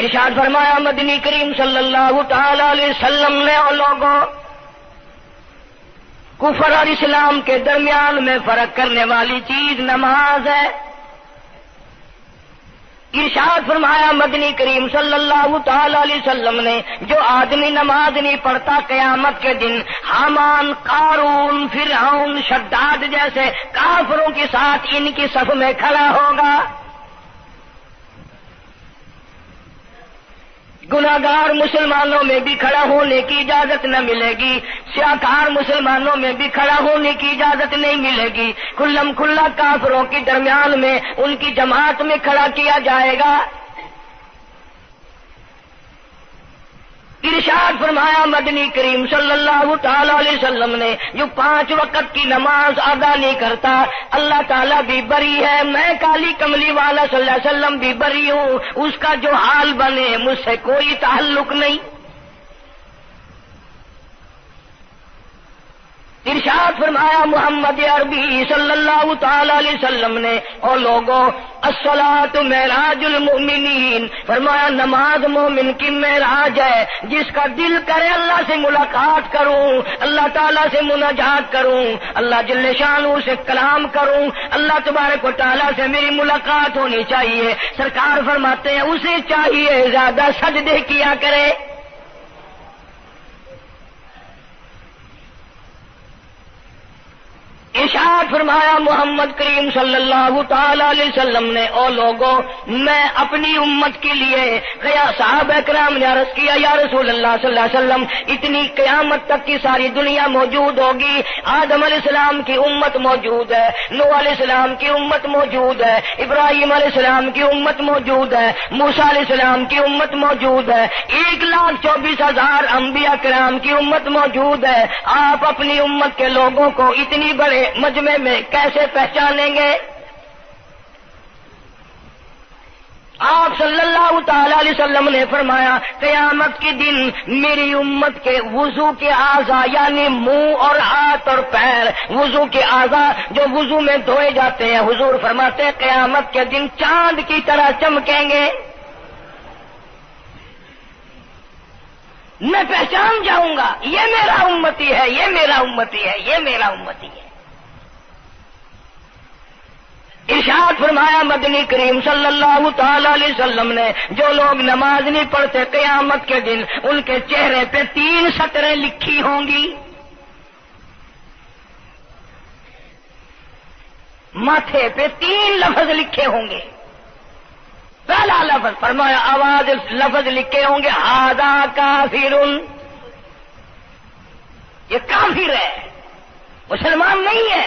ارشاد فرمایا مدنی کریم صلی اللہ تعالی علیہ وسلم نے اور لوگوں کفر اور اسلام کے درمیان میں فرق کرنے والی چیز نماز ہے. ارشاد فرمایا مدنی کریم صلی اللہ تعالی علیہ وسلم نے جو آدمی نماز نہیں پڑھتا قیامت کے دن حامان، قارون، فرعون، شداد جیسے کافروں کے ساتھ ان کی صف میں کھڑا ہوگا. گناہگار مسلمانوں میں بھی کھڑا ہونے کی اجازت نہ ملے گی، سیاکار مسلمانوں میں بھی کھڑا ہونے کی اجازت نہیں ملے گی. کھلم کھلا کافروں کے درمیان میں ان کی جماعت میں کھڑا کیا جائے گا. ارشاد فرمایا مدنی کریم صلی اللہ تعالی علیہ وسلم نے جو 5 وقت کی نماز ادا نہیں کرتا اللہ تعالیٰ بھی بری ہے، میں کالی کملی والا صلی اللہ علیہ وسلم بھی بری ہوں، اس کا جو حال بنے مجھ سے کوئی تعلق نہیں. ارشاد فرمایا محمد عربی صلی اللہ تعالی علیہ وسلم نے اور لوگوں الصلاۃ معراج المؤمنین، فرمایا نماز مومن کی معراج ہے. جس کا دل کرے اللہ سے ملاقات کروں، اللہ تعالیٰ سے مناجات کروں، اللہ جل شانہ سے کلام کروں، اللہ تبارک و تعالیٰ سے میری ملاقات ہونی چاہیے. سرکار فرماتے ہیں اسے چاہیے زیادہ سجدے کیا کرے. ارشاد فرمایا محمد کریم صلی اللہ تعالی علیہ وسلم نے او لوگوں میں اپنی امت کے لیے صحابہ کرام نے عرض کیا یا رسول اللہ صلی اللہ علیہ وسلم اتنی قیامت تک کی ساری دنیا موجود ہوگی، آدم علیہ السلام کی امت موجود ہے، نوح علیہ السلام کی امت موجود ہے، ابراہیم علیہ السلام کی امت موجود ہے، موسیٰ علیہ السلام کی امت موجود ہے، 1,24,000 انبیاء کرام کی امت موجود ہے. آپ اپنی امت کے لوگوں کو اتنی بڑے مجمع میں کیسے پہچانیں گے؟ آپ صلی اللہ تعالی علیہ وسلم نے فرمایا قیامت کے دن میری امت کے وضو کے اعضاء یعنی منہ اور ہاتھ اور پیر، وضو کے اعضاء جو وضو میں دھوئے جاتے ہیں، حضور فرماتے ہیں قیامت کے دن چاند کی طرح چمکیں گے. میں پہچان جاؤں گا یہ میرا امتی ہے، یہ میرا امتی ہے، یہ میرا امتی ہے. ارشاد فرمایا مدنی کریم صلی اللہ تعالی علیہ وسلم نے جو لوگ نماز نہیں پڑھتے قیامت کے دن ان کے چہرے پہ 3 سطریں لکھی ہوں گی، ماتھے پہ 3 لفظ لکھے ہوں گے. پہلا لفظ فرمایا آواز لفظ لکھے ہوں گے ھذا کافر، یہ کافر ہے، مسلمان نہیں ہے.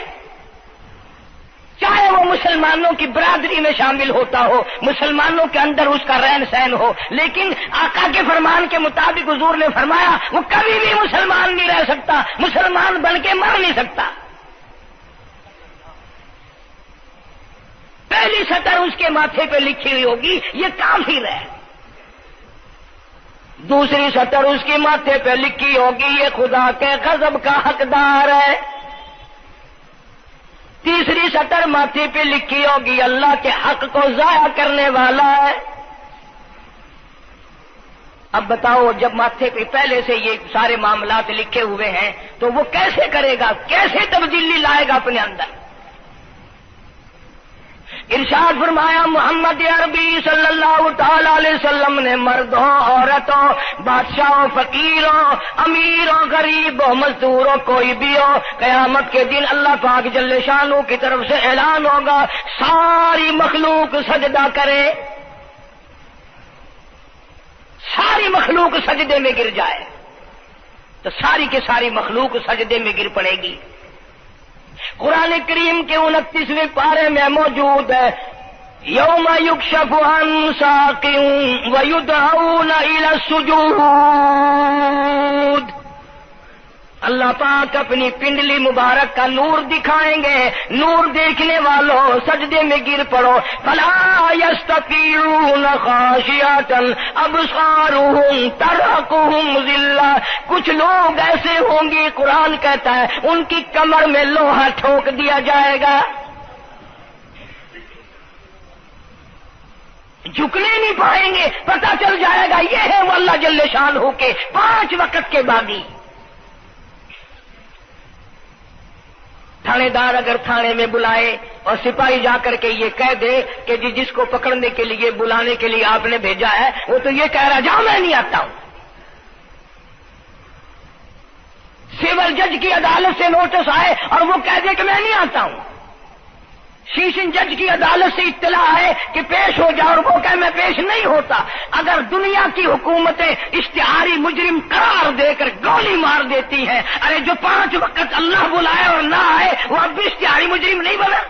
چاہے وہ مسلمانوں کی برادری میں شامل ہوتا ہو، مسلمانوں کے اندر اس کا رہن سہن ہو، لیکن آقا کے فرمان کے مطابق حضور نے فرمایا وہ کبھی بھی مسلمان نہیں رہ سکتا، مسلمان بن کے مر نہیں سکتا. پہلی سطر اس کے ماتھے پہ لکھی ہوئی ہوگی یہ کافر ہے. دوسری سطر اس کے ماتھے پہ لکھی ہوگی یہ خدا کے غضب کا حقدار ہے. تیسری سطر ماتھے پہ لکھی ہوگی اللہ کے حق کو ضائع کرنے والا ہے. اب بتاؤ جب ماتھے پہ پہلے سے یہ سارے معاملات لکھے ہوئے ہیں تو وہ کیسے کرے گا، کیسے تبدیلی لائے گا اپنے اندر؟ ارشاد فرمایا محمد عربی صلی اللہ تعالی علیہ وسلم نے مردوں، عورتوں، بادشاہوں، فقیروں، امیروں، غریبوں، مزدوروں، کوئی بھی ہو قیامت کے دن اللہ پاک جل شانہ کی طرف سے اعلان ہوگا ساری مخلوق سجدہ کرے، ساری مخلوق سجدے میں گر جائے تو ساری کی ساری مخلوق سجدے میں گر پڑے گی. قرآن کریم کے 29ویں پارے میں موجود ہے یوم یکشف عن ساق ویدعون الی السجود. اللہ پاک اپنی پنڈلی مبارک کا نور دکھائیں گے، نور دیکھنے والوں سجدے میں گر پڑو. فلا یستطیعون خاشعۃ ابصارهم ترهقهم ذلہ. کچھ لوگ ایسے ہوں گے قرآن کہتا ہے ان کی کمر میں لوہا ٹھوک دیا جائے گا. جھکنے نہیں پائیں گے، پتہ چل جائے گا یہ ہے وہ اللہ جل شانہ کے 5 وقت کے باغی۔ تھانے دار اگر تھانے میں بلائے اور سپاہی جا کر کے یہ کہہ دے کہ جس کو پکڑنے کے لیے بلانے کے لیے آپ نے بھیجا ہے وہ تو یہ کہہ رہا جاؤ میں نہیں آتا ہوں۔ سول جج کی عدالت سے نوٹس آئے اور وہ کہہ دے کہ میں نہیں آتا ہوں، سیشن جج کی عدالت سے اطلاع ہے کہ پیش ہو جاؤ اور وہ کہ میں پیش نہیں ہوتا، اگر دنیا کی حکومتیں اشتہاری مجرم قرار دے کر گولی مار دیتی ہیں، ارے جو 5 وقت اللہ بلائے اور نہ آئے وہ اب بھی اشتہاری مجرم نہیں بنا؟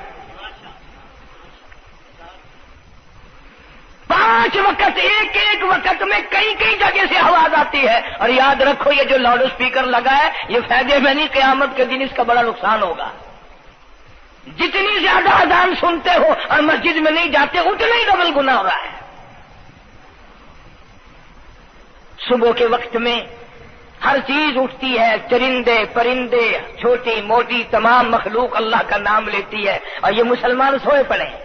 5 وقت ایک وقت میں کئی جگہ سے آواز آتی ہے، اور یاد رکھو یہ جو لاؤڈ اسپیکر لگا ہے یہ فائدے میں نہیں، قیامت کے دن اس کا بڑا نقصان ہوگا۔ جتنی زیادہ اذان سنتے ہو اور مسجد میں نہیں جاتے اتنا ہی ڈبل گناہ ہو رہا ہے۔ صبح کے وقت میں ہر چیز اٹھتی ہے، چرندے پرندے چھوٹی موٹی تمام مخلوق اللہ کا نام لیتی ہے، اور یہ مسلمان سوئے پڑے ہیں،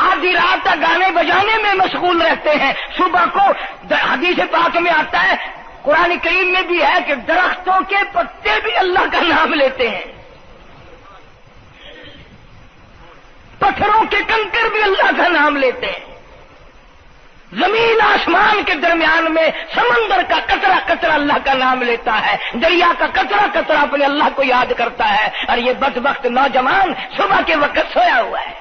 آدھی رات تک گانے بجانے میں مشغول رہتے ہیں۔ صبح کو حدیث پاک میں آتا ہے، قرآن کریم میں بھی ہے کہ درختوں کے پتے بھی اللہ کا نام لیتے ہیں، پتھروں کے کنکر بھی اللہ کا نام لیتے ہیں، زمین آسمان کے درمیان میں سمندر کا قطرہ قطرہ اللہ کا نام لیتا ہے، دریا کا قطرہ قطرہ اپنے اللہ کو یاد کرتا ہے، اور یہ بدبخت نوجوان صبح کے وقت سویا ہوا ہے۔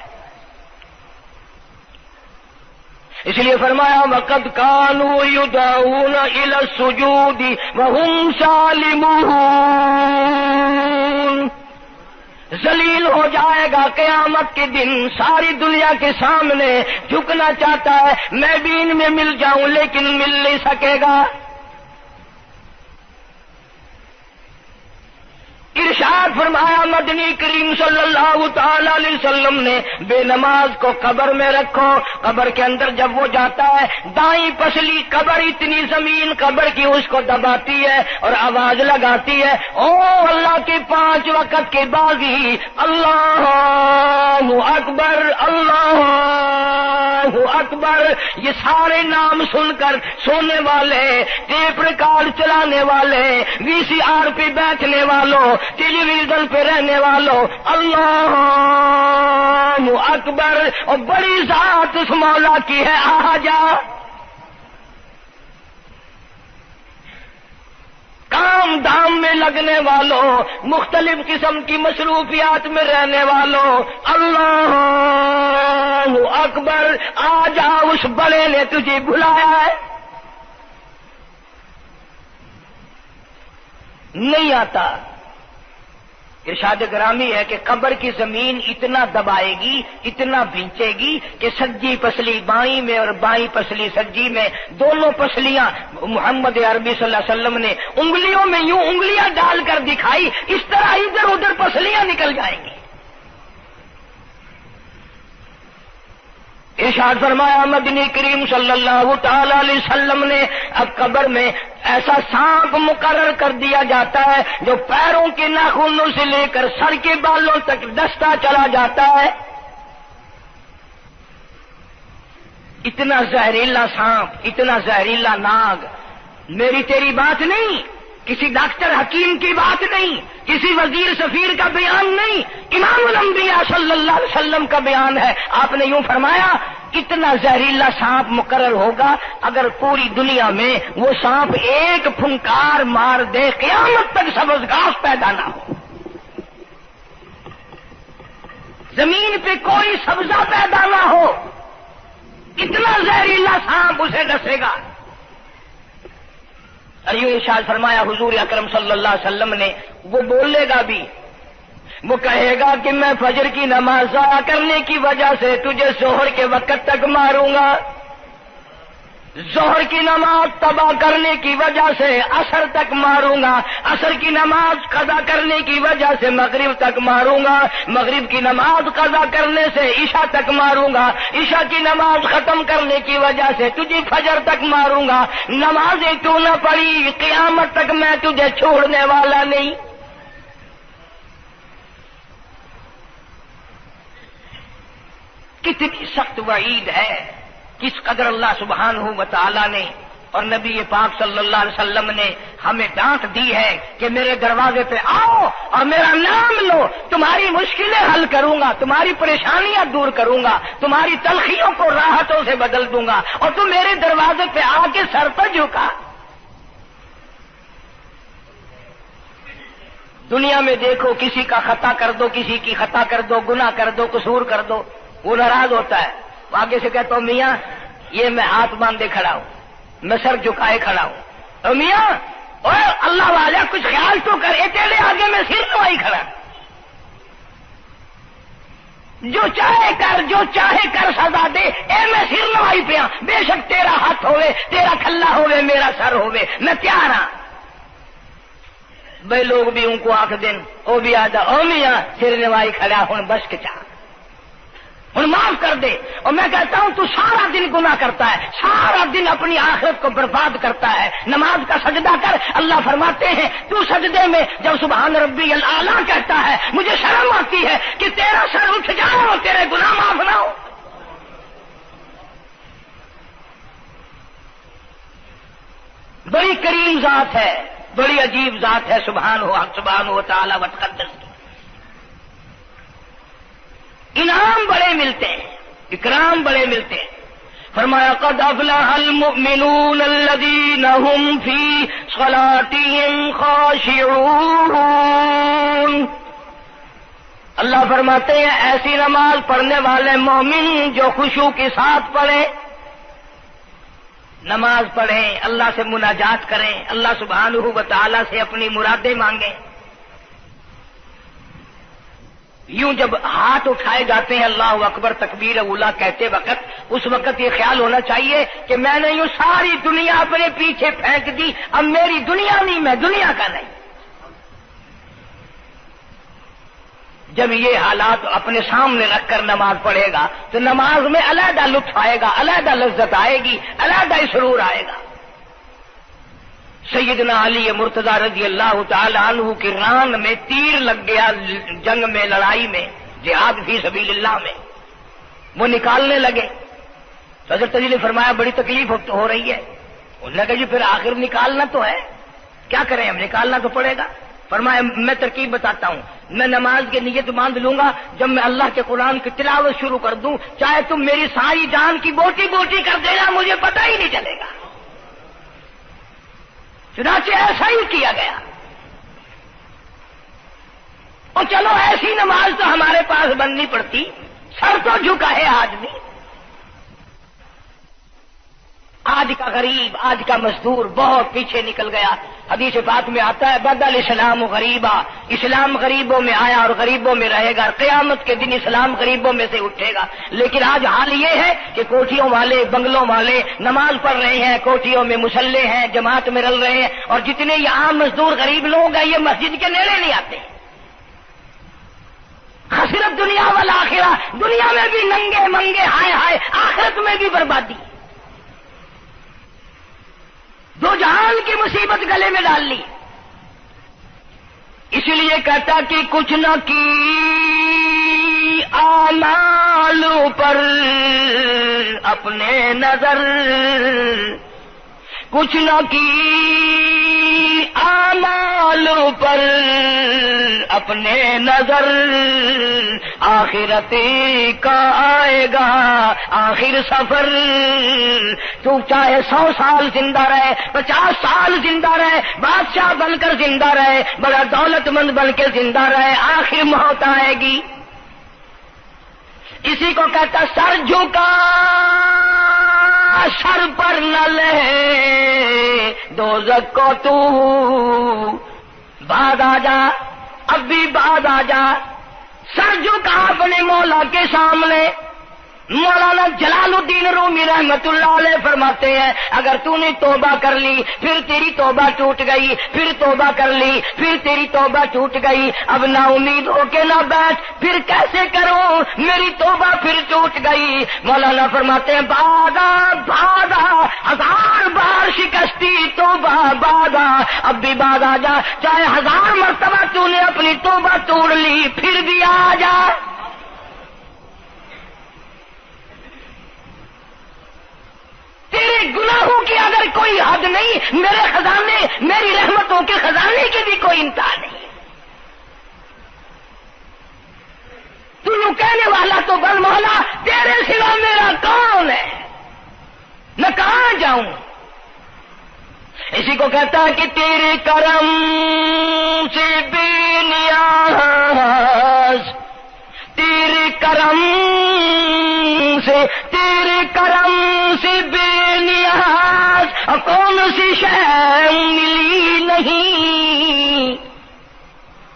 اس لیے فرمایا وَقَدْ كَانُوا يُدْعَوْنَ إِلَى السُّجُودِ وَهُمْ سَالِمُونَ۔ ذلیل ہو جائے گا قیامت کے دن، ساری دنیا کے سامنے جھکنا چاہتا ہے میں بھی ان میں مل جاؤں لیکن مل نہیں سکے گا۔ ارشاد فرمایا مدنی کریم صلی اللہ تعالی علیہ وسلم نے بے نماز کو قبر میں رکھو، قبر کے اندر جب وہ جاتا ہے دائیں پسلی قبر اتنی زمین قبر کی اس کو دباتی ہے اور آواز لگاتی ہے او اللہ کے 5 وقت کے باغی، اللہ اکبر اللہ اکبر۔ یہ سارے نام سن کر سونے والے، ٹیپ ریکارڈ چلانے والے، وی سی آر پہ بیٹھنے والوں، ٹیلی ویژن پہ رہنے والوں اللہ اکبر، اور بڑی ذات اس مولا کی ہے آ جا۔ کام دھام میں لگنے والوں، مختلف قسم کی مصروفیات میں رہنے والوں اللہ اکبر، آ جا اس بڑے نے تجھے بلایا ہے، نہیں آتا۔ ارشاد گرامی ہے کہ قبر کی زمین اتنا دبائے گی، اتنا بھینچے گی کہ سجی پسلی بائیں میں اور بائیں پسلی سجی میں، دونوں پسلیاں محمد عربی صلی اللہ علیہ وسلم نے انگلیوں میں یوں انگلیاں ڈال کر دکھائی، اس طرح ادھر ادھر پسلیاں نکل جائیں گی۔ ارشاد فرمایا مدنی کریم صلی اللہ تعالی علیہ وسلم نے اب قبر میں ایسا سانپ مقرر کر دیا جاتا ہے جو پیروں کے ناخنوں سے لے کر سر کے بالوں تک ڈستا چلا جاتا ہے، اتنا زہریلا سانپ، اتنا زہریلا ناگ۔ میری تیری بات نہیں، کسی ڈاکٹر حکیم کی بات نہیں، کسی وزیر سفیر کا بیان نہیں، امام الانبیاء صلی اللہ علیہ وسلم کا بیان ہے۔ آپ نے یوں فرمایا اتنا زہریلا سانپ مقرر ہوگا اگر پوری دنیا میں وہ سانپ ایک پھنکار مار دے قیامت تک سبز گھاس پیدا نہ ہو، زمین پہ کوئی سبزہ پیدا نہ ہو، اتنا زہریلا سانپ اسے ڈسے گا۔ اور یوں ارشاد فرمایا حضور اکرم صلی اللہ علیہ وسلم نے، وہ بولے گا بھی، وہ کہے گا کہ میں فجر کی نماز ضائع کرنے کی وجہ سے تجھے ظہر کے وقت تک ماروں گا، ظہر کی نماز تباہ کرنے کی وجہ سے عصر تک ماروں گا، عصر کی نماز قضا کرنے کی وجہ سے مغرب تک ماروں گا، مغرب کی نماز قضا کرنے سے عشاء تک ماروں گا، عشاء کی نماز ختم کرنے کی وجہ سے تجھے فجر تک ماروں گا، نمازیں تو نہ پڑھی قیامت تک میں تجھے چھوڑنے والا نہیں۔ کتنی سخت وعید ہے، کس قدر اللہ سبحانہ و تعالی نے اور نبی پاک صلی اللہ علیہ وسلم نے ہمیں ڈانٹ دی ہے کہ میرے دروازے پہ آؤ اور میرا نام لو، تمہاری مشکلیں حل کروں گا، تمہاری پریشانیاں دور کروں گا، تمہاری تلخیوں کو راحتوں سے بدل دوں گا، اور تم میرے دروازے پہ آ کے سر پر جھکا۔ دنیا میں دیکھو، کسی کا خطا کر دو، کسی کی خطا کر دو، گناہ کر دو، قصور کر دو، وہ ناراض ہوتا ہے، آگے سے کہتا ہوں میاں یہ میں ہاتھ باندھے کھڑا ہوں، میں سر جھکائے کھڑا ہوں، اور میاں اور اللہ والا کچھ خیال تو کر، تیرے آگے میں سر نوائی کھڑا، جو چاہے کر، جو چاہے کر سزا دے، اے میں سر نوائی پہ ہاں، بے شک تیرا ہاتھ ہوئے، تیرا کھلا ہوئے، میرا سر ہوئے، میں تیار ہاں۔ بھائی لوگ بھی ان کو آخ دن وہ بھی آدھا او میاں سر نوائی کھڑا ہوں بس کے چاہ ہوں معاف کر دے، اور میں کہتا ہوں تو سارا دن گناہ کرتا ہے، سارا دن اپنی آخرت کو برباد کرتا ہے، نماز کا سجدہ کر، اللہ فرماتے ہیں تو سجدے میں جب سبحان ربی الاعلیٰ کہتا ہے مجھے شرم آتی ہے کہ تیرا سر اٹھ جائے اور تیرے گناہ معاف نہ ہو۔ بڑی کریم ذات ہے، بڑی عجیب ذات ہے سبحانہ و تعالی و تقدس کی، انعام بڑے ملتے ہیں، اکرام بڑے ملتے ہیں۔ فرمایا قد افلح المؤمنون الذین هم فی صلاتهم خاشعون، اللہ فرماتے ہیں ایسی نماز پڑھنے والے مومن جو خشوع کے ساتھ پڑھیں، نماز پڑھیں، اللہ سے مناجات کریں، اللہ سبحانہ و تعالی سے اپنی مرادیں مانگیں۔ یوں جب ہاتھ اٹھائے جاتے ہیں اللہ اکبر تکبیر اولا کہتے وقت، اس وقت یہ خیال ہونا چاہیے کہ میں نے یوں ساری دنیا اپنے پیچھے پھینک دی، اب میری دنیا نہیں، میں دنیا کا نہیں۔ جب یہ حالات اپنے سامنے رکھ کر نماز پڑھے گا تو نماز میں علیحدہ لطف آئے گا، علیحدہ لذت آئے گی، علیحدہ سرور آئے گا۔ سیدنا علی مرتضی رضی اللہ تعالی عنہ کی ران میں تیر لگ گیا، جنگ میں، لڑائی میں، جہاد فی سبیل اللہ میں، وہ نکالنے لگے تو حضرت علی نے فرمایا بڑی تکلیف ہو رہی ہے، انہوں نے کہا جی پھر آخر نکالنا تو ہے، کیا کریں ہم، نکالنا تو پڑے گا۔ فرمایا میں ترکیب بتاتا ہوں، میں نماز کی نیت باندھ لوں گا، جب میں اللہ کے قرآن کی تلاوت شروع کر دوں چاہے تم میری ساری جان کی بوٹی بوٹی کر دینا مجھے پتہ ہی نہیں چلے گا۔ چنانچہ ایسا ہی کیا گیا، اور چلو ایسی نماز تو ہمارے پاس بننی پڑتی، سر تو جھکا ہے آدمی، آج کا غریب، آج کا مزدور بہت پیچھے نکل گیا۔ حدیث پاک میں آتا ہے بدل اسلام غریبا، اسلام غریبوں میں آیا اور غریبوں میں رہے گا، قیامت کے دن اسلام غریبوں میں سے اٹھے گا۔ لیکن آج حال یہ ہے کہ کوٹھیوں والے، بنگلوں والے نماز پڑھ رہے ہیں، کوٹھیوں میں مصلے ہیں، جماعت میں رل رہے ہیں، اور جتنے یہ عام مزدور غریب لوگ ہیں یہ مسجد کے نیڑے نہیں آتے۔ خسرت دنیا والآخرہ، دنیا میں بھی ننگے منگے، ہائے ہائے، آخرت میں بھی بربادی، دو جہان کی مصیبت گلے میں ڈال لی۔ اس لیے کہتا کہ کچھ نہ کی اعمال پر اپنے نظر، کچھ نہ کی اعمال پر اپنے نظر، آخرت کا آئے گا آخر سفر۔ تو چاہے 100 سال زندہ رہے، 50 سال زندہ رہے، بادشاہ بن کر زندہ رہے، بڑا دولت مند بن کے زندہ رہے، آخر موت آئے گی۔ اسی کو کہتا سر جھکا سر پر نہ لے دوزخ کو تو، بعد آ جا، اب بھی بعد آ جا، سر جھکا اپنے مولا کے سامنے۔ مولانا جلال الدین رومی رحمت اللہ علیہ فرماتے ہیں اگر تو نے توبہ کر لی پھر تیری توبہ ٹوٹ گئی، پھر توبہ کر لی پھر تیری توبہ ٹوٹ گئی، اب نا امید ہو کے نہ بیٹھ، پھر کیسے کروں میری توبہ پھر ٹوٹ گئی۔ مولانا فرماتے ہیں بادا بادا 1000 بار شکستی توبہ بادا، اب بھی بعد آ جا، چاہے 1000 مرتبہ تو نے اپنی توبہ توڑ لی پھر بھی آ جا۔ گناہوں کی اگر کوئی حد نہیں، میرے خزانے، میری رحمتوں کے خزانے کی بھی کوئی انتہا نہیں۔ تو یوں کہنے والا تو بل مولا تیرے سوا میرا کون ہے، میں کہاں جاؤں؟ اسی کو کہتا ہے کہ تیرے کرم سے بے نیاز، تیرے کرم سے بے نیاز، اور کون سی شے ملی نہیں،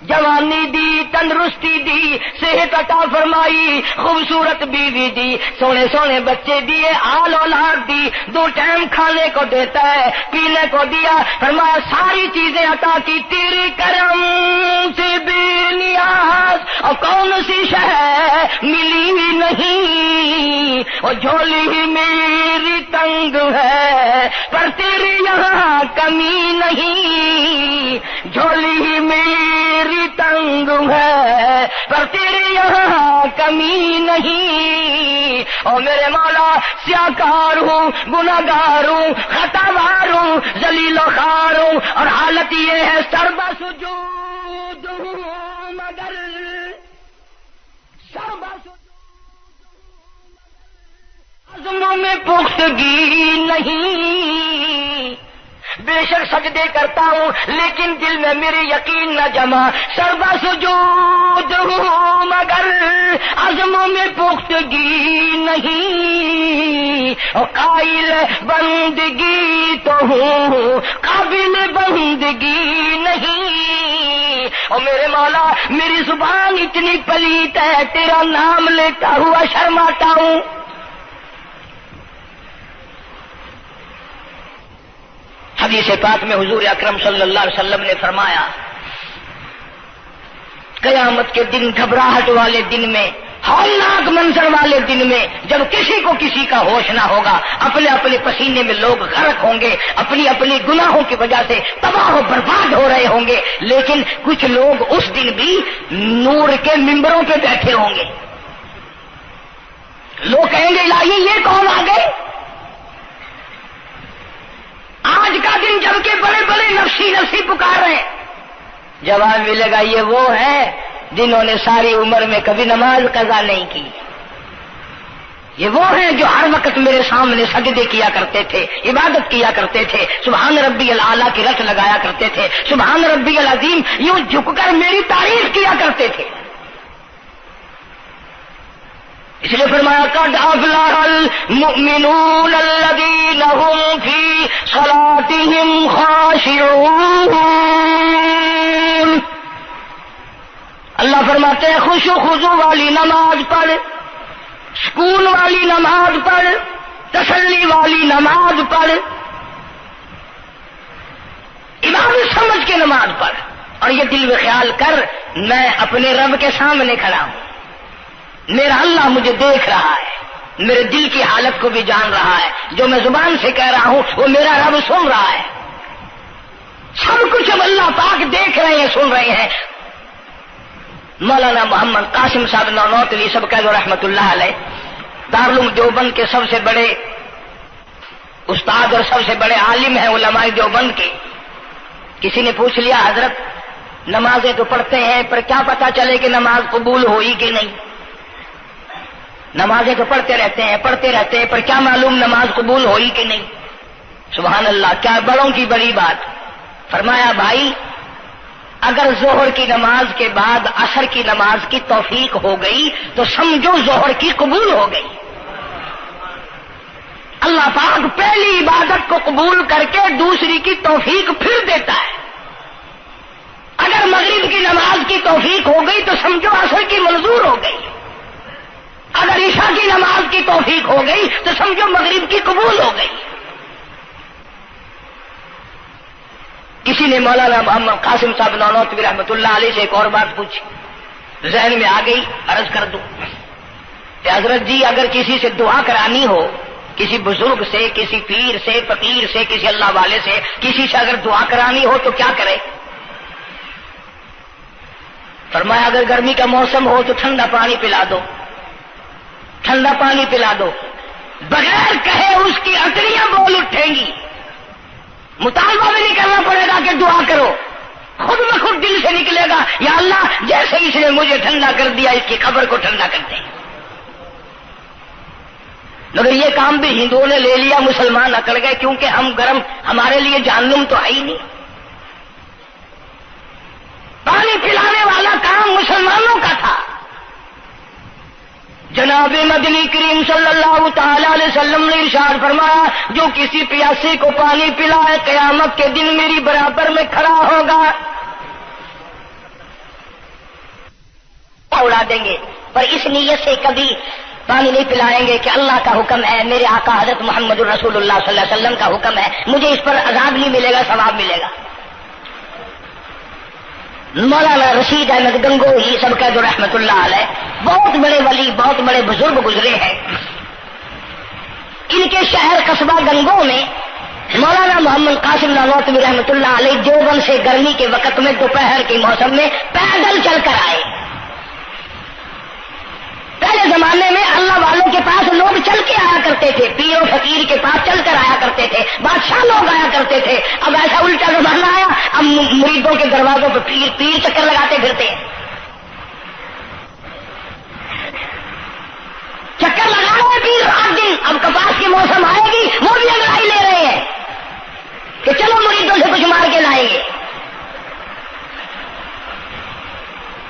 جوانی دی، تندرستی دی، صحت عطا فرمائی، خوبصورت بیوی دی، سونے سونے بچے دیے، آل اولاد دی، 2 ٹائم کھانے کو دیتا ہے، پینے کو دیا، فرمایا ساری چیزیں عطا کی، تیرے کرم سے بے نیاز، اور کون سی شے ملی نہیں، اور جھولی ہی میری تنگ ہے پر تیرے یہاں کمی نہیں، جھولی ہی میری تنگ ہے پر تیرے یہاں کمی نہیں، اور میرے مولا سیاکار ہوں، گناہگار ہوں، خطاوار ہوں، ذلیل و خوار ہوں، اور حالت یہ ہے سربا سجود ہوں، مگر سربا عزموں میں پختگی نہیں، بے شک سجدے کرتا ہوں لیکن دل میں میرے یقین نہ جمع، سربا سجود ہوں مگر عزموں میں پختگی نہیں، اور قائل بندگی تو ہوں قابل بندگی نہیں، اور میرے مولا میری زبان اتنی پلیت ہے تیرا نام لیتا ہوا شرماتا ہوں۔ حدیث پاک میں حضور اکرم صلی اللہ علیہ وسلم نے فرمایا قیامت کے دن، گھبراہٹ والے دن میں، ہولناک منظر والے دن میں، جب کسی کو کسی کا ہوش نہ ہوگا، اپنے اپنے پسینے میں لوگ غرق ہوں گے، اپنی اپنی گناہوں کی وجہ سے تباہ و برباد ہو رہے ہوں گے، لیکن کچھ لوگ اس دن بھی نور کے ممبروں پہ بیٹھے ہوں گے، لوگ کہیں گے الہی یہ کون آ گئے؟ آج کا دن جبکہ بڑے بڑے نفسی پکار رہے ہیں، جواب ملے گا یہ وہ ہے جنہوں نے ساری عمر میں کبھی نماز قضا نہیں کی، یہ وہ ہیں جو ہر وقت میرے سامنے سجدے کیا کرتے تھے، عبادت کیا کرتے تھے، سبحان ربی الاعلیٰ کی رٹ لگایا کرتے تھے، سبحان ربی العظیم یوں جھک کر میری تعریف کیا کرتے تھے۔ اس لیے فرمایا قد افلح المؤمنون الذین هم فی صلاتهم خاشعون، اللہ فرماتے ہیں خشوع خضوع والی نماز پڑھ، سکون والی نماز پڑھ، تسلی والی نماز پڑھ، عبادت سمجھ کے نماز پڑھ، اور یہ دل میں خیال کر میں اپنے رب کے سامنے کھڑا ہوں، میرا اللہ مجھے دیکھ رہا ہے، میرے دل کی حالت کو بھی جان رہا ہے، جو میں زبان سے کہہ رہا ہوں وہ میرا رب سن رہا ہے، سب کچھ اب اللہ پاک دیکھ رہے ہیں، سن رہے ہیں۔ مولانا محمد قاسم صاحب نانوتوی سب کہہ دو رحمت اللہ علیہ، دارالعلوم دیوبند کے سب سے بڑے استاد اور سب سے بڑے عالم ہیں علماء دیوبند کے۔ کسی نے پوچھ لیا حضرت نمازیں تو پڑھتے ہیں پر کیا پتا چلے کہ نماز قبول ہوئی کہ نہیں؟ نمازیں تو پڑھتے رہتے ہیں پر کیا معلوم نماز قبول ہوئی کہ نہیں؟ سبحان اللہ، کیا بڑوں کی بڑی بات۔ فرمایا بھائی اگر ظہر کی نماز کے بعد عصر کی نماز کی توفیق ہو گئی تو سمجھو ظہر کی قبول ہو گئی۔ اللہ پاک پہلی عبادت کو قبول کر کے دوسری کی توفیق پھر دیتا ہے۔ اگر مغرب کی نماز کی توفیق ہو گئی تو سمجھو عصر کی منظور ہو گئی، اگر عشاء کی نماز کی توفیق ہو گئی تو سمجھو مغرب کی قبول ہو گئی۔ کسی نے مولانا محمد قاسم صاحب نانوتوی رحمۃ اللہ علیہ سے ایک اور بات پوچھی، ذہن میں آ گئی، عرض کر دوں کہ حضرت جی اگر کسی سے دعا کرانی ہو، کسی بزرگ سے، کسی پیر سے، فقیر سے، کسی اللہ والے سے، کسی سے اگر دعا کرانی ہو تو کیا کرے؟ فرمایا اگر گرمی کا موسم ہو تو ٹھنڈا پانی پلا دو، ٹھنڈا پانی پلا دو، بغیر کہے اس کی اٹریاں بول اٹھیں گی، مطالبہ بھی نہیں کرنا پڑے گا کہ دعا کرو، خود بخود دل سے نکلے گا یا اللہ جیسے اس نے مجھے ٹھنڈا کر دیا اس کی قبر کو ٹھنڈا کر دیں۔ مگر یہ کام بھی ہندوؤں نے لے لیا، مسلمان اکڑ گئے کیونکہ ہم گرم، ہمارے لیے جہنم تو ہے ہی نہیں۔ پانی پلانے والا کام مسلمانوں کا تھا۔ جناب مدنی کریم صلی اللہ تعالی علیہ وسلم نے ارشاد فرمایا جو کسی پیاسے کو پانی پلائے قیامت کے دن میری برابر میں کھڑا ہوگا، اڑا دیں گے، پر اس نیت سے کبھی پانی نہیں پلائیں گے کہ اللہ کا حکم ہے، میرے آقا حضرت محمد الرسول اللہ صلی اللہ علیہ وسلم کا حکم ہے، مجھے اس پر عذاب نہیں ملے گا، ثواب ملے گا۔ مولانا رشید احمد گنگوہی سب کا جو رحمت اللہ علیہ، بہت بڑے ولی، بہت بڑے بزرگ گزرے ہیں۔ ان کے شہر قصبہ گنگو میں مولانا محمد قاسم نانوتوی رحمت اللہ علیہ دیوبند سے گرمی کے وقت میں دوپہر کے موسم میں پیدل چل کر آئے۔ پہلے زمانے میں اللہ والوں کے پاس لوگ چل کے آیا کرتے تھے، پیر و فقیر کے پاس چل کر آیا کرتے تھے، بادشاہ لوگ آیا کرتے تھے۔ اب ایسا الٹا زمانہ آیا، اب مریدوں کے دروازوں پہ پیر چکر لگاتے پھرتے ہیں۔ چکر لگا رہے ہیں پیر رات دن، اب کپاس کے موسم آئے گی وہ بھی انگڑائی لے رہے ہیں کہ چلو مریدوں سے کچھ مار کے لائیں گے۔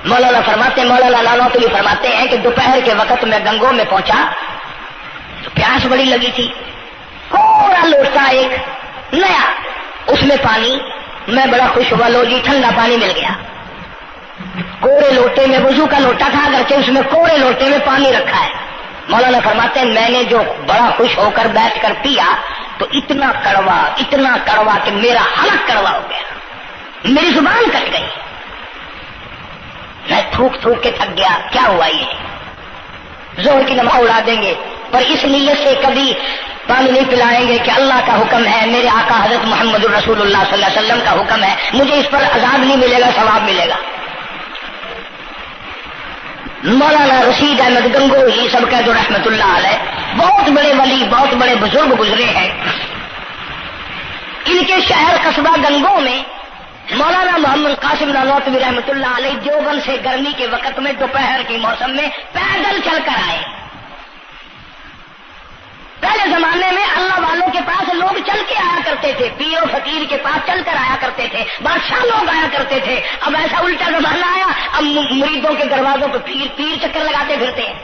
مولانا نانوتوی فرماتے ہیں کہ دوپہر کے وقت میں گنگو میں پہنچا تو پیاس بڑی لگی تھی، تھوڑا لوٹا ایک نیا، اس میں پانی، میں بڑا خوش ہوا، لو جی ٹھنڈا پانی مل گیا۔ کوڑے لوٹے میں، وضو کا لوٹا تھا اگرچہ اس میں کوڑے لوٹے میں پانی رکھا ہے۔ مولانا فرماتے ہیں میں نے جو بڑا خوش ہو کر بیٹھ کر پیا تو اتنا کڑوا کہ میرا حلق کڑوا ہو گیا، میری زبان کٹ گئی، میں تھوک کے تھک گیا۔ کیا ہوا یہ؟ زہر کی نماز اڑا دیں گے، پر اس نیت سے کبھی پانی نہیں پلائیں گے کہ اللہ کا حکم ہے، میرے آقا حضرت محمد الرسول اللہ صلی اللہ علیہ وسلم کا حکم ہے، مجھے اس پر عذاب نہیں ملے گا، ثواب ملے گا۔ مولانا رشید احمد گنگوہی سب کا جو رحمت اللہ علیہ، بہت بڑے ولی، بہت بڑے بزرگ گزرے ہیں۔ ان کے شہر قصبہ گنگو میں مولانا محمد قاسم نانوتوی رحمت اللہ علیہ دیوبند سے گرمی کے وقت میں دوپہر کے موسم میں پیدل چل کر آئے۔ پہلے زمانے میں اللہ والوں کے پاس لوگ چل کے آیا کرتے تھے، پیر و فقیر کے پاس چل کر آیا کرتے تھے، بادشاہ لوگ آیا کرتے تھے۔ اب ایسا الٹا زمانہ آیا، اب مریدوں کے دروازوں پہ پیر چکر لگاتے پھرتے ہیں۔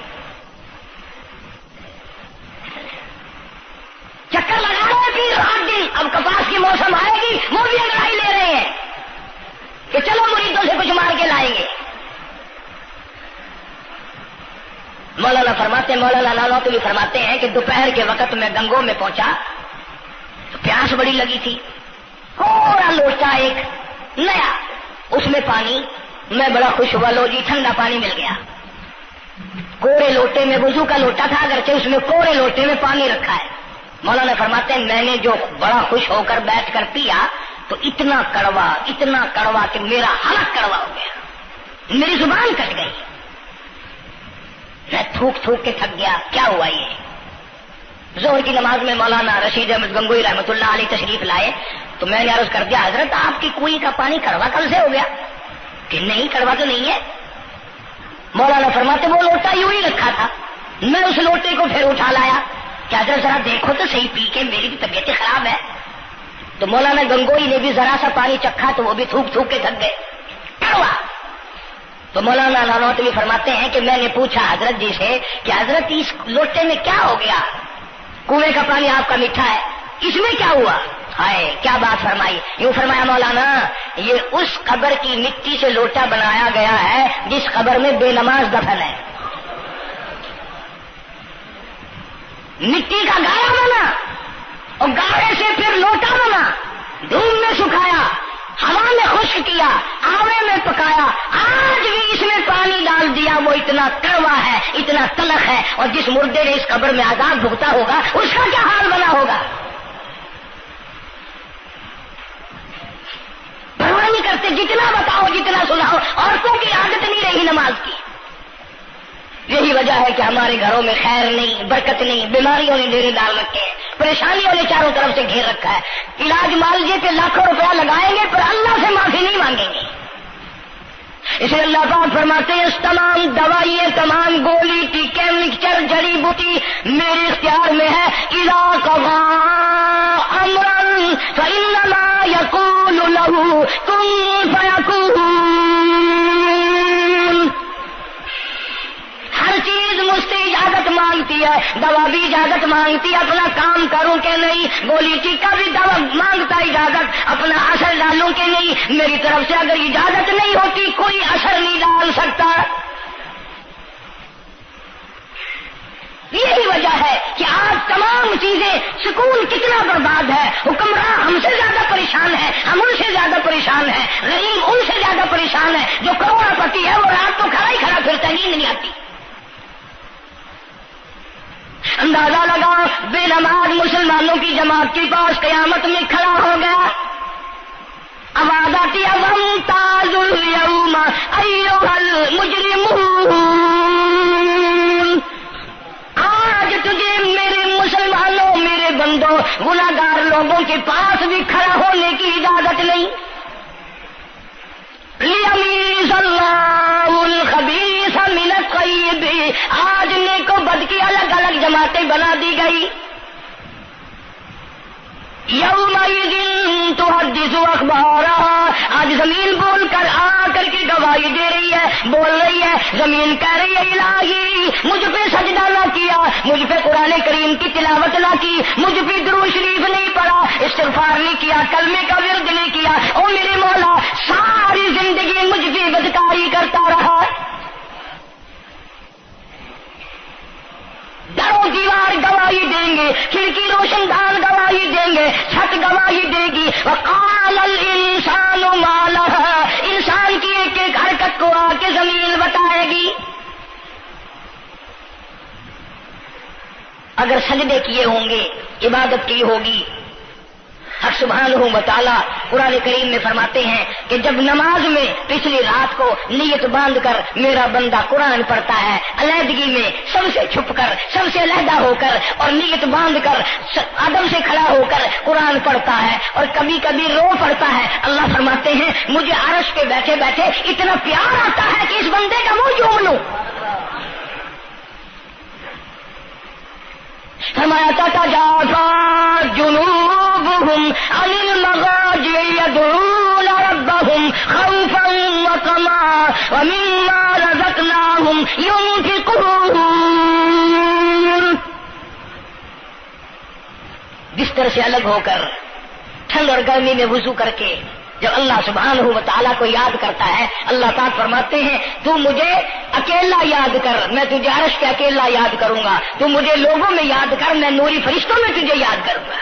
چکر لگا رہے ہیں پیر رات دن، اب کپاس کی موسم آئے گی وہ بھی انگڑائی لے رہے ہیں کہ چلو مریدوں سے کچھ مار کے لائیں گے۔ مولانا نانوتوی فرماتے ہیں کہ دوپہر کے وقت میں گنگو میں پہنچا تو پیاس بڑی لگی تھی، تھوڑا لوٹا ایک نیا، اس میں پانی، میں بڑا خوش ہوا، لو جی ٹھنڈا پانی مل گیا۔ کوڑے لوٹے میں، وضو کا لوٹا تھا اگرچہ اس میں کوڑے لوٹے میں پانی رکھا ہے۔ مولانا فرماتے ہیں میں نے جو بڑا خوش ہو کر بیٹھ کر پیا تو اتنا کڑوا کہ میرا حلق کڑوا ہو گیا، میری زبان کٹ گئی، میں تھوک کے تھک گیا۔ کیا ہوا یہ؟ ظہر کی نماز میں مولانا رشید احمد گنگوہی رحمت اللہ علیہ تشریف لائے تو میں نے عرض کر دیا حضرت آپ کی کنویں کا پانی کڑوا کل سے ہو گیا؟ کہ نہیں کڑوا تو نہیں ہے۔ مولانا فرماتے وہ لوٹا یوں ہی رکھا تھا، میں اس لوٹے کو پھر اٹھا لایا کہ حضرت ذرا دیکھو تو صحیح پی کے، میری بھی طبیعت خراب ہے۔ تو مولانا گنگوہی نے بھی ذرا سا پانی چکھا تو وہ بھی تھوک کے تھک گئے، کڑوا۔ تو مولانا نانوتوی فرماتے ہیں کہ میں نے پوچھا حضرت جی سے کہ حضرت اس لوٹے میں کیا ہو گیا؟ کنویں کا پانی آپ کا میٹھا ہے، اس میں کیا ہوا؟ ہائے کیا بات فرمائی؟ یوں فرمایا مولانا یہ اس قبر کی مٹی سے لوٹا بنایا گیا ہے جس قبر میں بے نماز دفن ہے۔ مٹی کا گاڑا بنا اور گاڑے سے پھر لوٹا بنا، دھوپ میں سکھایا، ہوا میں خشک کیا، آوے میں پکایا، آج بھی اس میں پانی ڈال دیا، وہ اتنا کڑوا ہے، اتنا تلخ ہے، اور جس مردے نے اس قبر میں عذاب بھگتا ہوگا اس کا کیا حال بنا ہوگا؟ پرواہ نہیں کرتے، جتنا بتاؤ جتنا سناؤ، عورتوں کی عادت نہیں رہی نماز کی۔ یہی وجہ ہے کہ ہمارے گھروں میں خیر نہیں، برکت نہیں، بیماریوں نے ڈیرے ڈال رکھے ہیں، پریشانیوں نے چاروں طرف سے گھیر رکھا ہے۔ علاج معالجے پہ لاکھوں روپیہ لگائیں گے پر اللہ سے معافی نہیں مانگیں گے۔ اسے اللہ پاک فرماتے ہیں اس تمام دوائیں، تمام گولی ٹیکے مکسچر جڑی بوٹی میرے اختیار میں ہے۔ اذا قضا امرا فانما یقول له کن فیکون۔ ہر چیز مجھ سے اجازت مانگتی ہے، دوا بھی اجازت مانگتی ہے اپنا کام کروں کہ نہیں، گولی ٹیکا بھی دوا مانگتا اجازت اپنا اثر ڈالوں کہ نہیں۔ میری طرف سے اگر اجازت نہیں ہوتی کوئی اثر نہیں ڈال سکتا۔ یہی وجہ ہے کہ آج تمام چیزیں، سکون کتنا برباد ہے، حکمراں ہم سے زیادہ پریشان ہے، ہم ان سے زیادہ پریشان ہیں، غریب ان سے زیادہ پریشان ہے، جو کروڑا پتی ہے وہ رات تو کھڑا ہی کھڑا پھرتا، نیند نہیں آتی۔ اندازہ لگا بے نماز مسلمانوں کی جماعت کے پاس قیامت میں کھڑا ہو گیا، آواز آتی ہے وامتازوا اليوم ایھا المجرمون، آج تجھے میرے مسلمانوں، میرے بندوں، گناہگار لوگوں کے پاس بھی کھڑا ہونے کی اجازت نہیں۔ لیمیز اللہ الخبیث من الطیب، آج نیک و بد کی الگ الگ جماعتیں بنا دی گئی۔ یومئذ تحدث اخبارہا، آج زمین بول کر آ کر کے گواہی دے رہی ہے، بول رہی ہے، زمین کہہ رہی ہے الہی مجھ پہ سجدہ نہ کیا، مجھ پہ قرآن کریم کی تلاوت نہ کی، مجھ پہ درود شریف نہیں پڑھا، استغفار نہیں کیا، کلمے کا ورد نہیں کیا، او میرے مولا ساری زندگی مجھ پہ بدکاری کرتا رہا۔ درو دیوار گواہی دیں گے، کھڑکی روشن دان گواہی دیں گے، چھت گواہی دے گی۔ وقال الانسان ما لها، انسان کی ایک ایک حرکت کو آ کے زمین بتائے گی۔ اگر سجدے کیے ہوں گے، عبادت کی ہوگی، حق سبحانہ و تعالی قرآن کریم میں فرماتے ہیں کہ جب نماز میں پچھلی رات کو نیت باندھ کر میرا بندہ قرآن پڑھتا ہے، علیحدگی میں سب سے چھپ کر، سب سے علیحدہ ہو کر اور نیت باندھ کر ادب سے کھڑا ہو کر قرآن پڑھتا ہے اور کبھی کبھی رو پڑھتا ہے، اللہ فرماتے ہیں مجھے عرش پہ بیٹھے بیٹھے اتنا پیار آتا ہے کہ اس بندے کا منہ چوم لوں۔ فرمایا تتجافى جنوبهم عن المضاجع يدعون ربهم خوفا وطمعا ومما رزقناهم ينفقون۔ بستر سے الگ ہو کر ٹھنڈ اور گرمی میں وضو کر کے جب اللہ سبحانہ و تعالیٰ کو یاد کرتا ہے، اللہ پاک فرماتے ہیں تو مجھے اکیلا یاد کر، میں تجھے عرش کے اکیلا یاد کروں گا، تو مجھے لوگوں میں یاد کر، میں نوری فرشتوں میں تجھے یاد کروں گا۔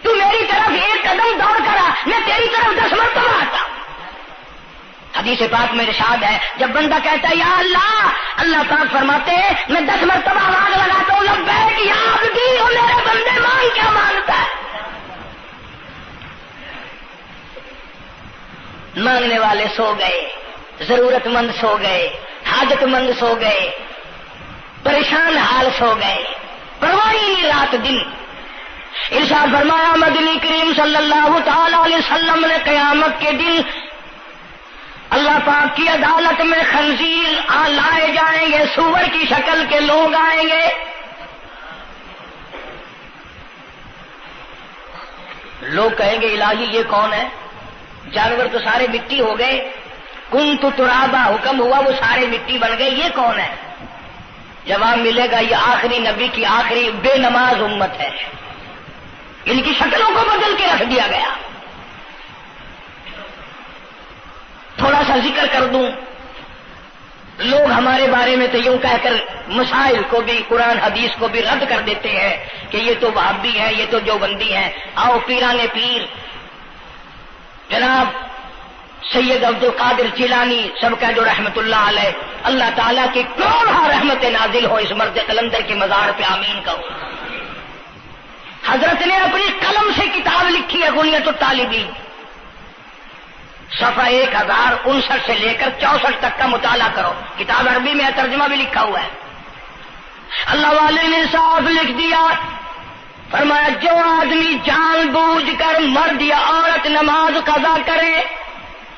تو میری طرف ایک قدم دوڑ کر آ، میں تیری طرف 10 مرتبہ آتا۔ حدیث پاک میں ارشاد ہے جب بندہ کہتا ہے یا اللہ، اللہ پاک فرماتے ہیں میں 10 مرتبہ آواز لگاتا ہوں لبیک یا عبدی، اور میرے بندے مانگ کیا مانگتا ہے؟ مانگنے والے سو گئے، ضرورت مند سو گئے، حاجت مند سو گئے، پریشان حال سو گئے، پرواہ ہی نہیں رات دن۔ ارشاد فرمایا مدنی کریم صلی اللہ تعالی علیہ وسلم نے قیامت کے دن اللہ پاک کی عدالت میں خنزیر لائے جائیں گے، سور کی شکل کے لوگ آئیں گے، لوگ کہیں گے الہی یہ کون ہے؟ جانور تو سارے مٹی ہو گئے، کنت ترابا حکم ہوا وہ سارے مٹی بن گئے، یہ کون ہے؟ جواب ملے گا یہ آخری نبی کی آخری بے نماز امت ہے، ان کی شکلوں کو بدل کے رکھ دیا گیا۔ تھوڑا سا ذکر کر دوں، لوگ ہمارے بارے میں تو یوں کہہ کر مسائل کو بھی، قرآن حدیث کو بھی رد کر دیتے ہیں کہ یہ تو وہابی ہے، یہ تو دیوبندی ہے۔ آؤ پیران پیر جناب سید عبد القادر جیلانی سب کا جو رحمت اللہ علیہ، اللہ تعالیٰ کی کروڑ رحمت نازل ہو اس مرد قلندر کے مزار پہ، آمین کہو۔ حضرت نے اپنی قلم سے کتاب لکھی ہے غنیت الطالبین، صفحہ 1059 سے لے کر 64 تک کا مطالعہ کرو، کتاب عربی میں ترجمہ بھی لکھا ہوا ہے۔ اللہ والے نے صاف لکھ دیا، فرمایا جو آدمی جان بوجھ کر مرد یا عورت نماز قضا کرے،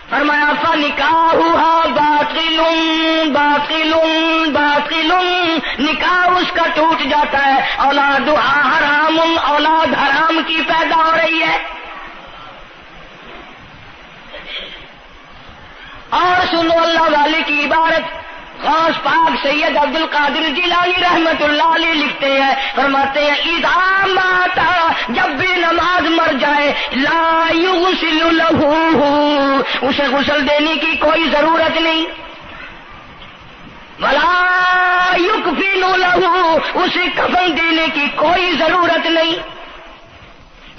فرمایا فَنِكَاحُهَا بَاطِلٌ بَاطِلٌ بَاطِلٌ، نکاح اس کا ٹوٹ جاتا ہے، اولادها حرام، اولاد حرام کی پیدا ہو رہی ہے۔ اور سنو اللہ والے کی عبارت، غوث پاک سید عبد القادر جیلانی رحمت اللہ علیہ لکھتے ہیں، فرماتے ہیں اذا مات، جب بھی نماز مر جائے، لا یغسل لہ، اسے غسل دینے کی کوئی ضرورت نہیں، ولا یکفن لہ، اسے کفن دینے کی کوئی ضرورت نہیں،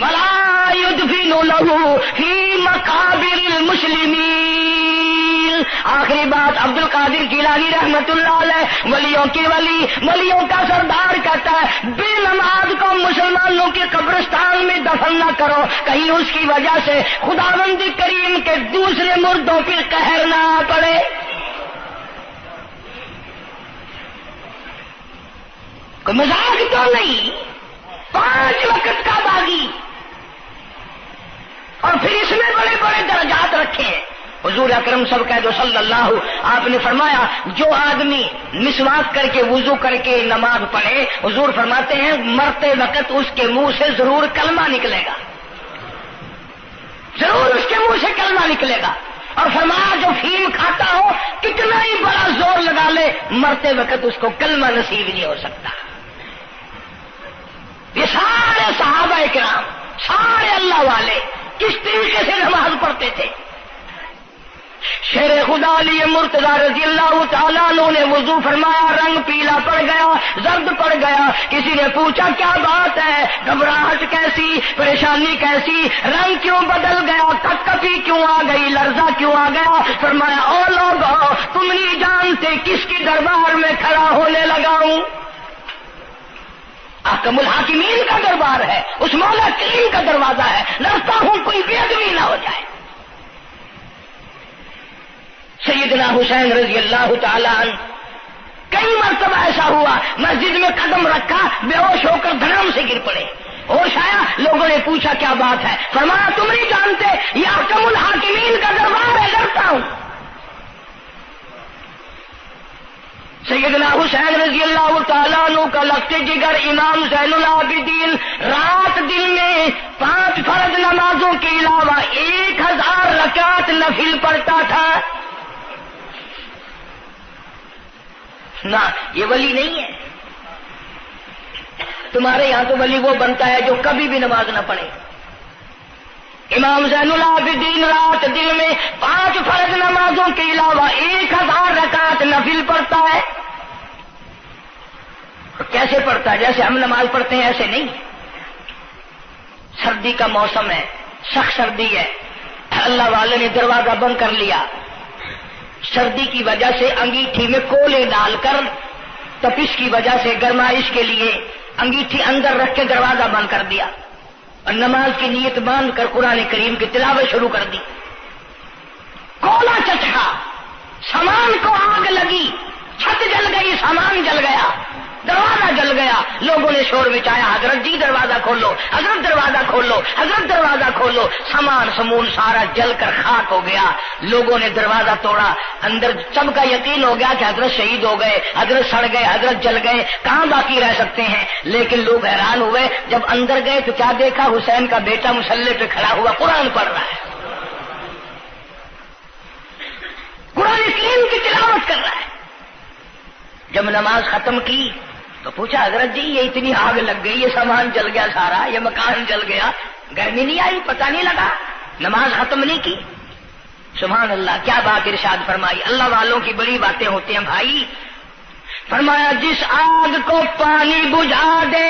ولا یدفن لہ فی مقابر المسلمین۔ آخری بات عبد القادر جیلانی رحمت اللہ علیہ، ولیوں کی ولی، ولیوں کا سردار کہتا ہے بے نماز کو مسلمانوں کے قبرستان میں دفن نہ کرو، کہیں اس کی وجہ سے خداوند کریم کے دوسرے مردوں پہ قہر نہ پڑے۔ کوئی مذاق تو نہیں، 5 وقت کا باغی، اور پھر اس میں بڑے بڑے درجات رکھے ہیں۔ حضور اکرم صلی اللہ آپ نے فرمایا جو آدمی مسواک کر کے وضو کر کے نماز پڑھے، حضور فرماتے ہیں مرتے وقت اس کے منہ سے ضرور کلمہ نکلے گا، ضرور اس کے منہ سے کلمہ نکلے گا، اور فرمایا جو فیم کھاتا ہو کتنا ہی بڑا زور لگا لے، مرتے وقت اس کو کلمہ نصیب نہیں ہو سکتا۔ یہ سارے صحابہ کرام، سارے اللہ والے کس طریقے سے نماز پڑھتے تھے۔ شیر خدا علی مرتضی رضی اللہ تعالیٰ عنہ نے وضو فرمایا، رنگ پیلا پڑ گیا، زرد پڑ گیا، کسی نے پوچھا کیا بات ہے، گھبراہٹ کیسی، پریشانی کیسی، رنگ کیوں بدل گیا، کپکپی کیوں آ گئی، لرزہ کیوں آ گیا؟ فرمایا او لوگو تم نہیں جانتے کس کی دربار میں کھڑا ہونے لگا ہوں، احکم الحاکمین کا دربار ہے، اس مولا کریم کا دروازہ ہے، ڈرتا ہوں کوئی بے ادبی نہ ہو جائے۔ سیدنا حسین رضی اللہ تعالیٰ عنہ کئی مرتبہ ایسا ہوا، مسجد میں قدم رکھا، بے ہوش ہو کر دھڑام سے گر پڑے، ہوش آیا، لوگوں نے پوچھا کیا بات ہے، فرمایا تم نہیں جانتے یہ احکم الحاکمین کا دربار ہے، ڈرتا ہوں۔ سیدنا حسین رضی اللہ تعالیٰ عنہ کا لخت جگر امام زین العابدین رات دن میں 5 فرض نمازوں کے علاوہ 1000 رکعت نفل پڑھتا تھا۔ نہ یہ ولی نہیں ہے، تمہارے یہاں تو ولی وہ بنتا ہے جو کبھی بھی نماز نہ پڑھے۔ امام زین العابدین رات دن میں 5 فرض نمازوں کے علاوہ 1000 رکعت نفل پڑھتا ہے۔ کیسے پڑھتا ہے؟ جیسے ہم نماز پڑھتے ہیں ایسے نہیں، سردی کا موسم ہے، سخت سردی ہے، اللہ والے نے دروازہ بند کر لیا، سردی کی وجہ سے انگیٹھی میں کولے ڈال کر تپش کی وجہ سے گرمائش کے لیے انگیٹھی اندر رکھ کے دروازہ بند کر دیا اور نماز کی نیت باندھ کر قرآن کریم کی تلاوت شروع کر دی۔ کولا چچا، سامان کو آگ لگی، چھت جل گئی، سامان جل گیا، دروازہ جل گیا، لوگوں نے شور مچایا حضرت جی دروازہ کھولو، حضرت دروازہ کھولو، حضرت دروازہ کھولو، سامان سمون سارا جل کر خاک ہو گیا، لوگوں نے دروازہ توڑا، اندر سب کا یقین ہو گیا کہ حضرت شہید ہو گئے، حضرت سڑ گئے، حضرت جل گئے، کہاں باقی رہ سکتے ہیں؟ لیکن لوگ حیران ہوئے، جب اندر گئے تو کیا دیکھا؟ حسین کا بیٹا مصلی پہ کھڑا ہوا قرآن پڑھ رہا ہے، قرآن کریم کی تلاوت کر رہا ہے۔ جب نماز ختم کی تو پوچھا حضرت جی یہ اتنی آگ لگ گئی، یہ سامان جل گیا سارا، یہ مکان جل گیا، گرمی نہیں آئی، پتہ نہیں لگا، نماز ختم نہیں کی؟ سبحان اللہ، کیا بات ارشاد فرمائی۔ اللہ والوں کی بڑی باتیں ہوتی ہیں بھائی۔ فرمایا جس آگ کو پانی بجھا دے،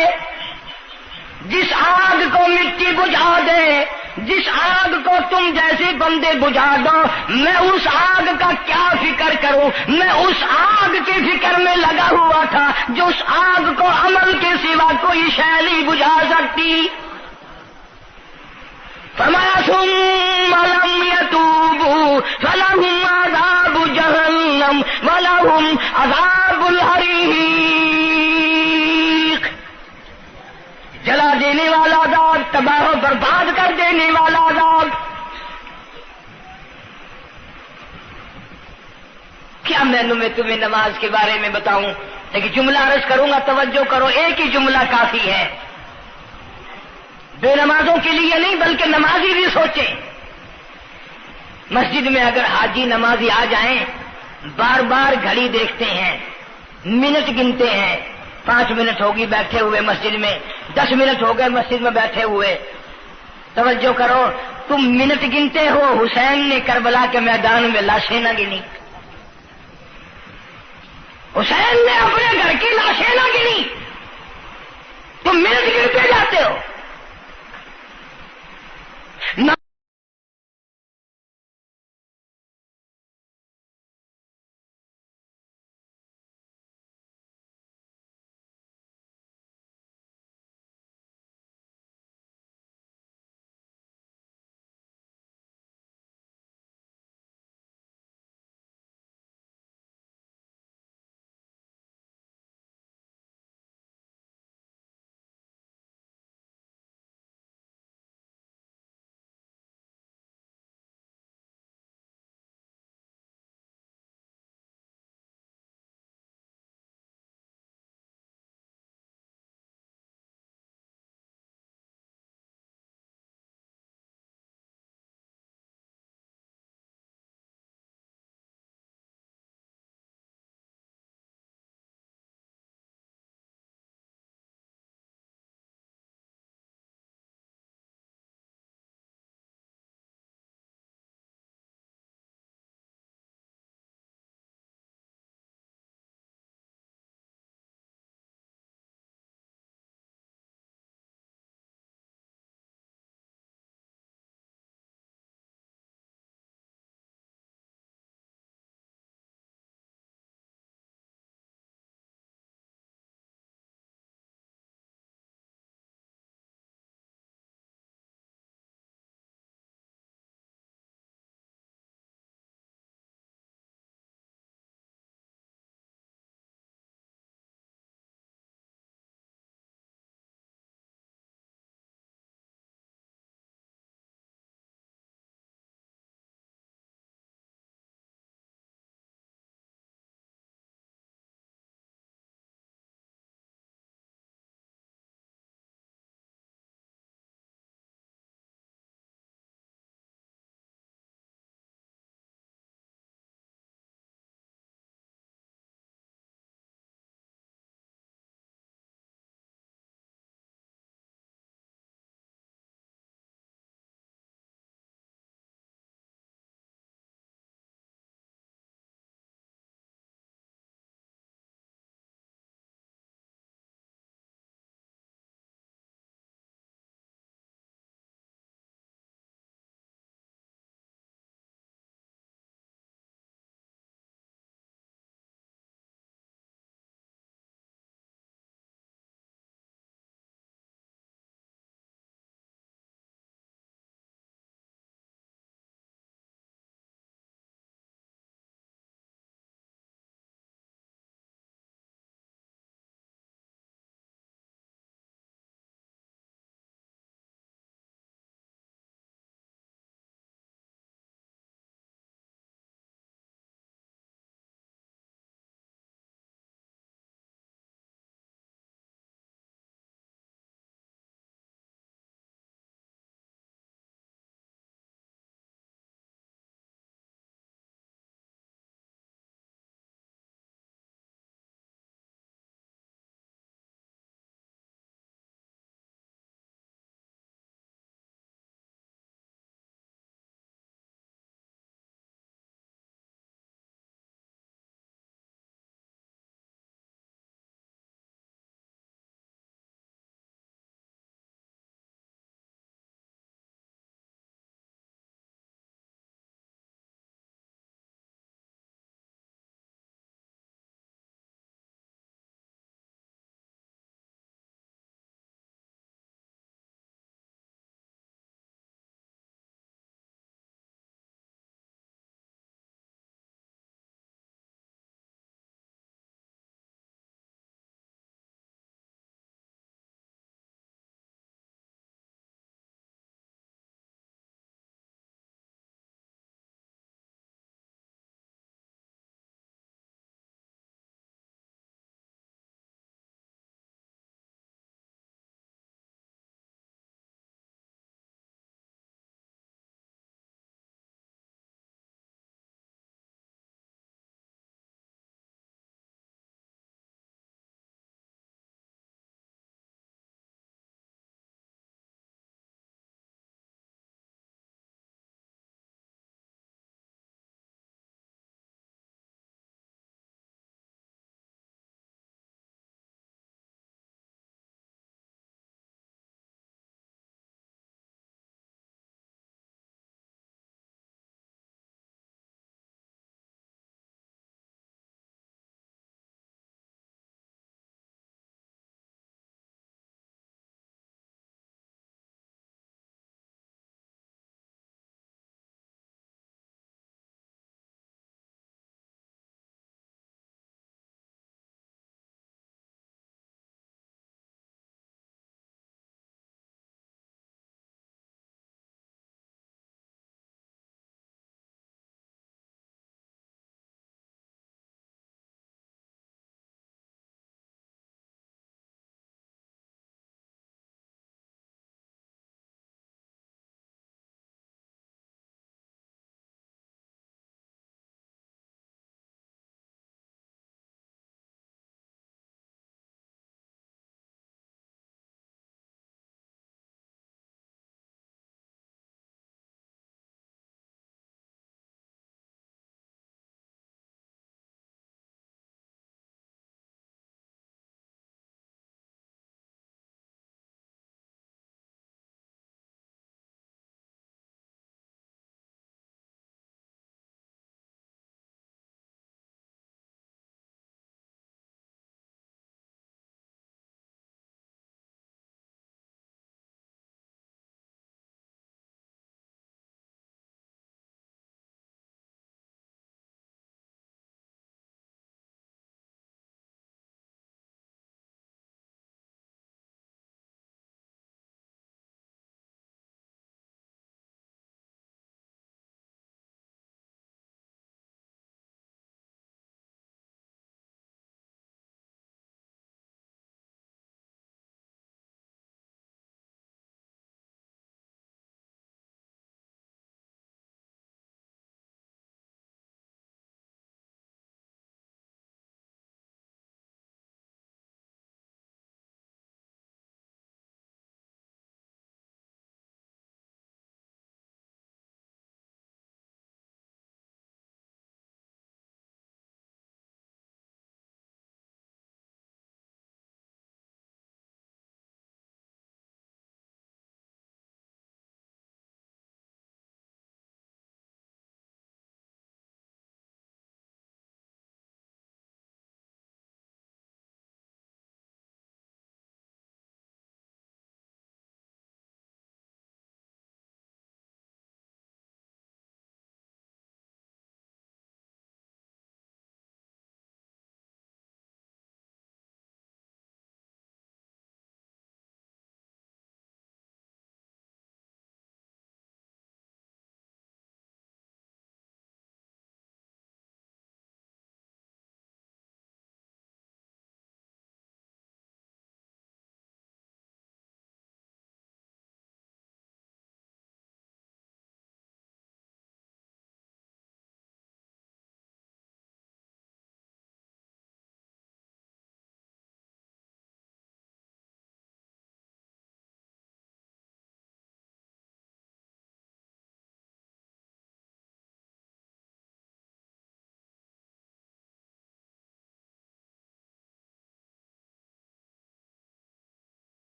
جس آگ کو مٹی بجھا دے، جس آگ کو تم جیسے بندے بجھا دو، میں اس آگ کا کیا فکر کروں؟ میں اس آگ کی فکر میں لگا ہوا تھا جو اس آگ کو عمل کے سوا کوئی شے نہیں بجھا سکتی۔ فرمایا ثم لم يتوبوا لهم عذاب الحریق، جلا دینے والا عذاب، تباہ و برباد کر دینے والا عذاب۔ کیا میں تمہیں نماز کے بارے میں بتاؤں؟ لیکن جملہ عرض کروں گا، توجہ کرو، ایک ہی جملہ کافی ہے، بے نمازوں کے لیے نہیں بلکہ نمازی بھی سوچیں۔ مسجد میں اگر حاجی نمازی آ جائیں، بار بار گھڑی دیکھتے ہیں، منٹ گنتے ہیں، 5 منٹ ہوگی بیٹھے ہوئے مسجد میں، 10 منٹ ہو گئے مسجد میں بیٹھے ہوئے۔ توجہ کرو، تم منٹ گنتے ہو، حسین نے کربلا کے میدان میں لاشیں نہ گنی، حسین نے اپنے گھر کی لاشیں نہ گنی، تم منٹ گنتے جاتے ہو۔